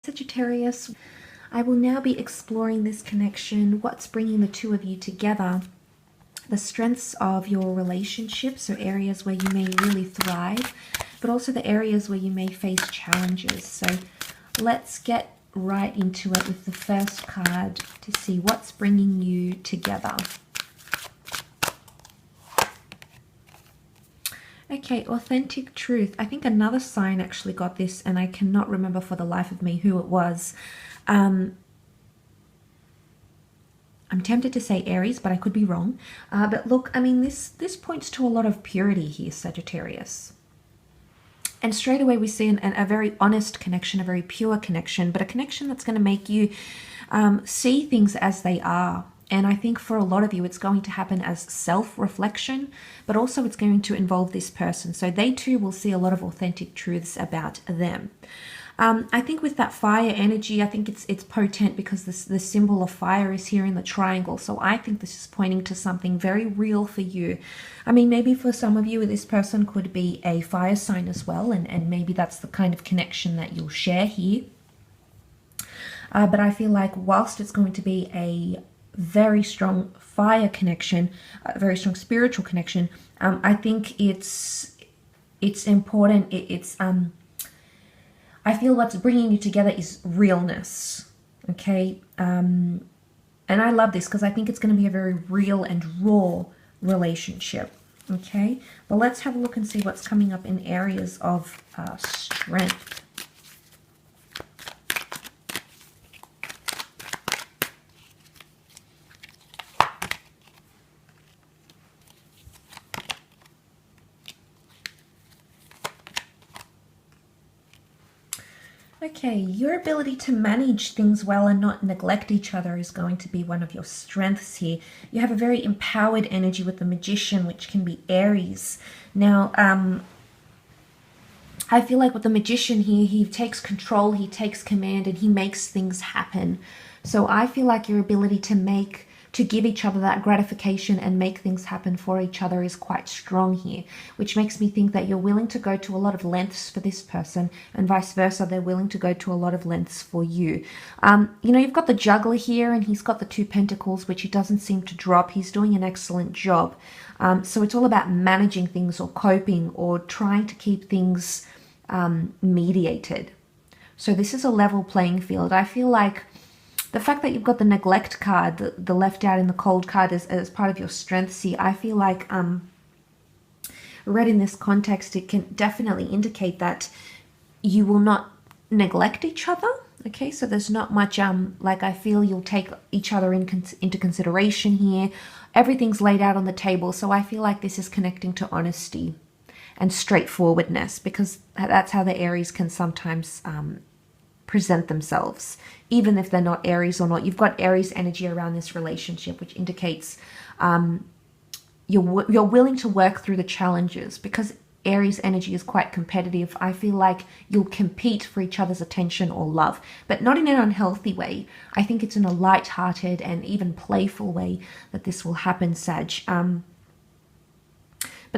Sagittarius, I will now be exploring this connection, what's bringing the two of you together, the strengths of your relationship, so areas where you may really thrive, but also the areas where you may face challenges. So let's get right into it with the first card to see what's bringing you together. Okay, authentic truth. I think another sign actually got this, and I cannot remember for the life of me who it was. I'm tempted to say Aries, but I could be wrong. But look, I mean, this points to a lot of purity here, Sagittarius. And straight away we see a very honest connection, a very pure connection, but a connection that's going to make you see things as they are. And I think for a lot of you, it's going to happen as self-reflection, but also it's going to involve this person. So they too will see a lot of authentic truths about them. I think with that fire energy, I think it's potent because the symbol of fire is here in the triangle. So I think this is pointing to something very real for you. I mean, maybe for some of you, this person could be a fire sign as well. And maybe that's the kind of connection that you'll share here. But I feel like whilst it's going to be a very strong fire connection, a very strong spiritual connection, I think it's important. I feel what's bringing you together is realness, okay? And I love this because I think it's going to be a very real and raw relationship, okay? But let's have a look and see what's coming up in areas of strength. Okay, your ability to manage things well and not neglect each other is going to be one of your strengths here. You have a very empowered energy with the Magician, which can be Aries. Now, I feel like with the Magician here, he takes control, he takes command, and he makes things happen. So I feel like your ability to give each other that gratification and make things happen for each other is quite strong here, which makes me think that you're willing to go to a lot of lengths for this person, and vice versa, they're willing to go to a lot of lengths for you. You know, you've got the Juggler here, and he's got the Two Pentacles, which he doesn't seem to drop. He's doing an excellent job. So it's all about managing things or coping or trying to keep things mediated. So this is a level playing field. I feel like the fact that you've got the neglect card, the left out in the cold card as part of your strengths here, I feel like read in this context, it can definitely indicate that you will not neglect each other. Okay, so there's not much, like I feel you'll take each other into consideration here. Everything's laid out on the table. So I feel like this is connecting to honesty and straightforwardness, because that's how the Aries can sometimes present themselves, even if they're not Aries or not. You've got Aries energy around this relationship, which indicates you're willing to work through the challenges, because Aries energy is quite competitive. I feel like you'll compete for each other's attention or love, but not in an unhealthy way. I think it's in a light-hearted and even playful way that this will happen, Sag. But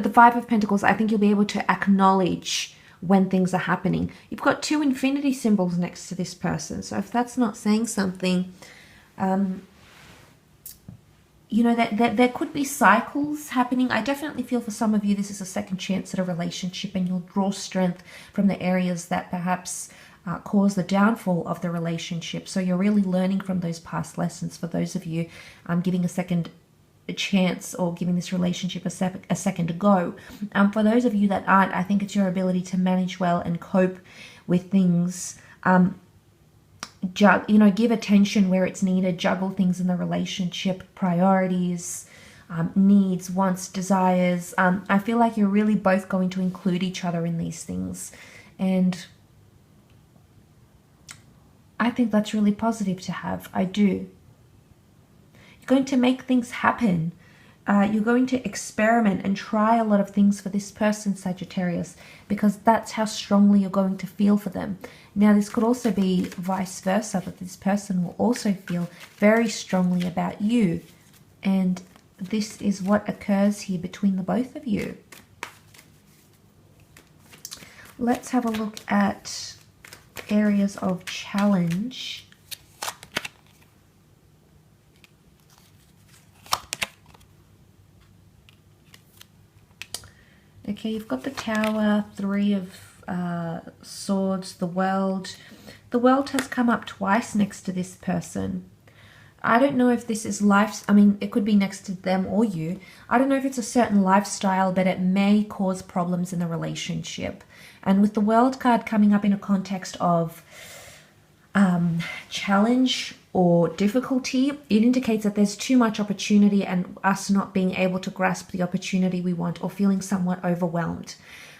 the Five of Pentacles, I think you'll be able to acknowledge when things are happening. You've got two infinity symbols next to this person. So if that's not saying something, you know, that there could be cycles happening. I definitely feel for some of you, this is a second chance at a relationship, and you'll draw strength from the areas that perhaps cause the downfall of the relationship. So you're really learning from those past lessons. For those of you giving a chance or giving this relationship a second go. For those of you that aren't, I think it's your ability to manage well and cope with things. You know, give attention where it's needed, juggle things in the relationship, priorities, needs, wants, desires. I feel like you're really both going to include each other in these things. And I think that's really positive to have. I do. You're going to make things happen. You're going to experiment and try a lot of things for this person, Sagittarius, because that's how strongly you're going to feel for them. Now, this could also be vice versa, that this person will also feel very strongly about you. And this is what occurs here between the both of you. Let's have a look at areas of challenge. Okay, you've got the Tower, Three of Swords, the World. The World has come up twice next to this person. I don't know if this is life, I mean, it could be next to them or you. I don't know if it's a certain lifestyle, but it may cause problems in the relationship. And with the World card coming up in a context of challenge or difficulty, it indicates that there's too much opportunity and us not being able to grasp the opportunity we want, or feeling somewhat overwhelmed.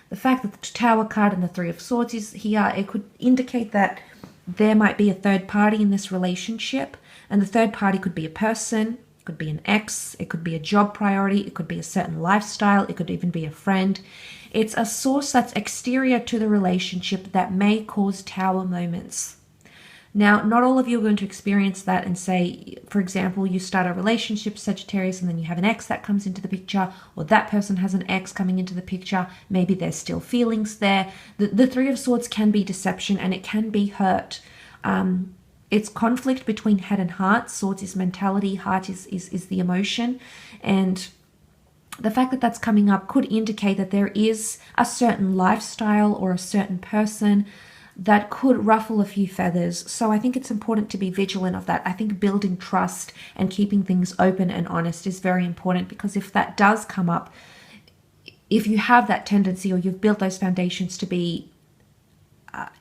The fact that the Tower card and the Three of Swords is here, it could indicate that there might be a third party in this relationship, and the third party could be a person, it could be an ex, it could be a job priority, it could be a certain lifestyle, it could even be a friend. It's a source that's exterior to the relationship that may cause Tower moments. Now, not all of you are going to experience that and say, for example, you start a relationship, Sagittarius, and then you have an ex that comes into the picture, or that person has an ex coming into the picture. Maybe there's still feelings there. The Three of Swords can be deception, and it can be hurt. It's conflict between head and heart. Swords is mentality, heart is the emotion. And the fact that that's coming up could indicate that there is a certain lifestyle or a certain person that could ruffle a few feathers. So I think it's important to be vigilant of that. I think building trust and keeping things open and honest is very important, because if that does come up, if you have that tendency or you've built those foundations to be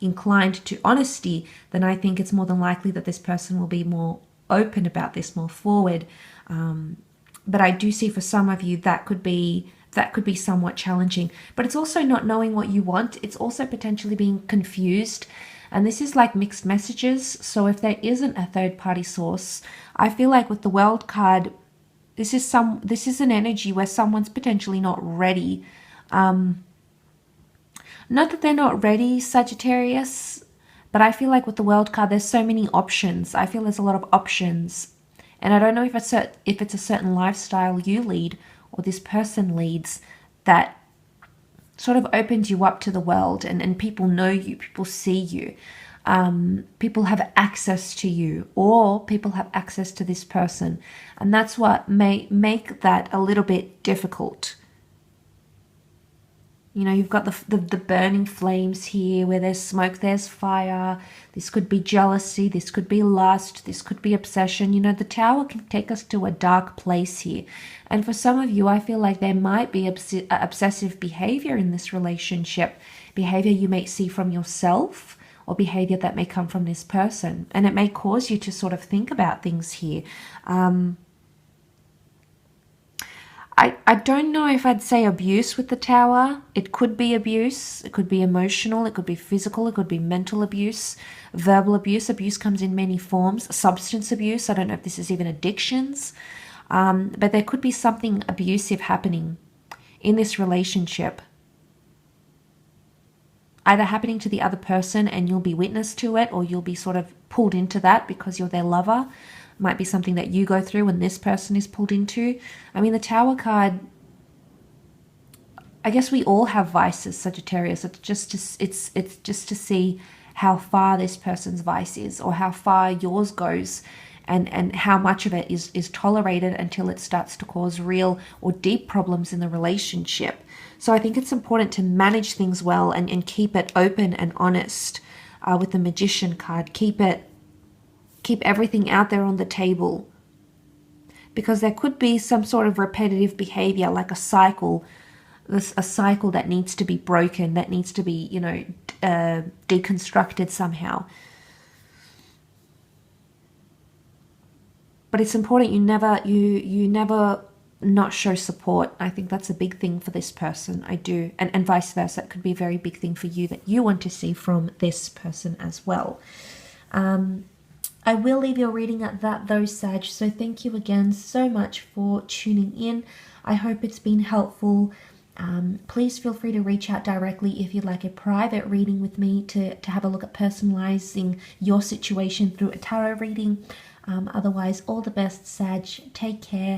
inclined to honesty, then I think it's more than likely that this person will be more open about this, more forward. But I do see for some of you that could be somewhat challenging. But it's also not knowing what you want. It's also potentially being confused. And this is like mixed messages. So if there isn't a third party source, I feel like with the World card, this is an energy where someone's potentially not ready. Not that they're not ready, Sagittarius, but I feel like with the World card, there's so many options. I feel there's a lot of options. And I don't know if it's a certain lifestyle you lead or this person leads that sort of opens you up to the world, and people know you, people see you, people have access to you, or people have access to this person. And that's what may make that a little bit difficult. You know, you've got the burning flames here. Where there's smoke, there's fire. This could be jealousy. This could be lust. This could be obsession. You know, the Tower can take us to a dark place here. And for some of you, I feel like there might be obsessive behavior in this relationship. Behavior you may see from yourself, or behavior that may come from this person. And it may cause you to sort of think about things here. I don't know if I'd say abuse with the Tower. It could be abuse. It could be emotional. It could be physical. It could be mental abuse, verbal abuse. Abuse comes in many forms. Substance abuse. I don't know if this is even addictions. But there could be something abusive happening in this relationship. Either happening to the other person and you'll be witness to it, or you'll be sort of pulled into that because you're their lover. Might be something that you go through and this person is pulled into. I mean, the Tower card, I guess we all have vices, Sagittarius. It's just to see how far this person's vice is, or how far yours goes, and how much of it is tolerated until it starts to cause real or deep problems in the relationship. So I think it's important to manage things well and keep it open and honest. With the Magician card, keep everything out there on the table, because there could be some sort of repetitive behavior, like a cycle that needs to be broken, that needs to be, deconstructed somehow. But it's important you never not show support. I think that's a big thing for this person. I do. And vice versa. It could be a very big thing for you that you want to see from this person as well. I will leave your reading at that though, Sag. So thank you again so much for tuning in. I hope it's been helpful. Please feel free to reach out directly if you'd like a private reading with me to have a look at personalizing your situation through a tarot reading. Otherwise, all the best, Sag. Take care.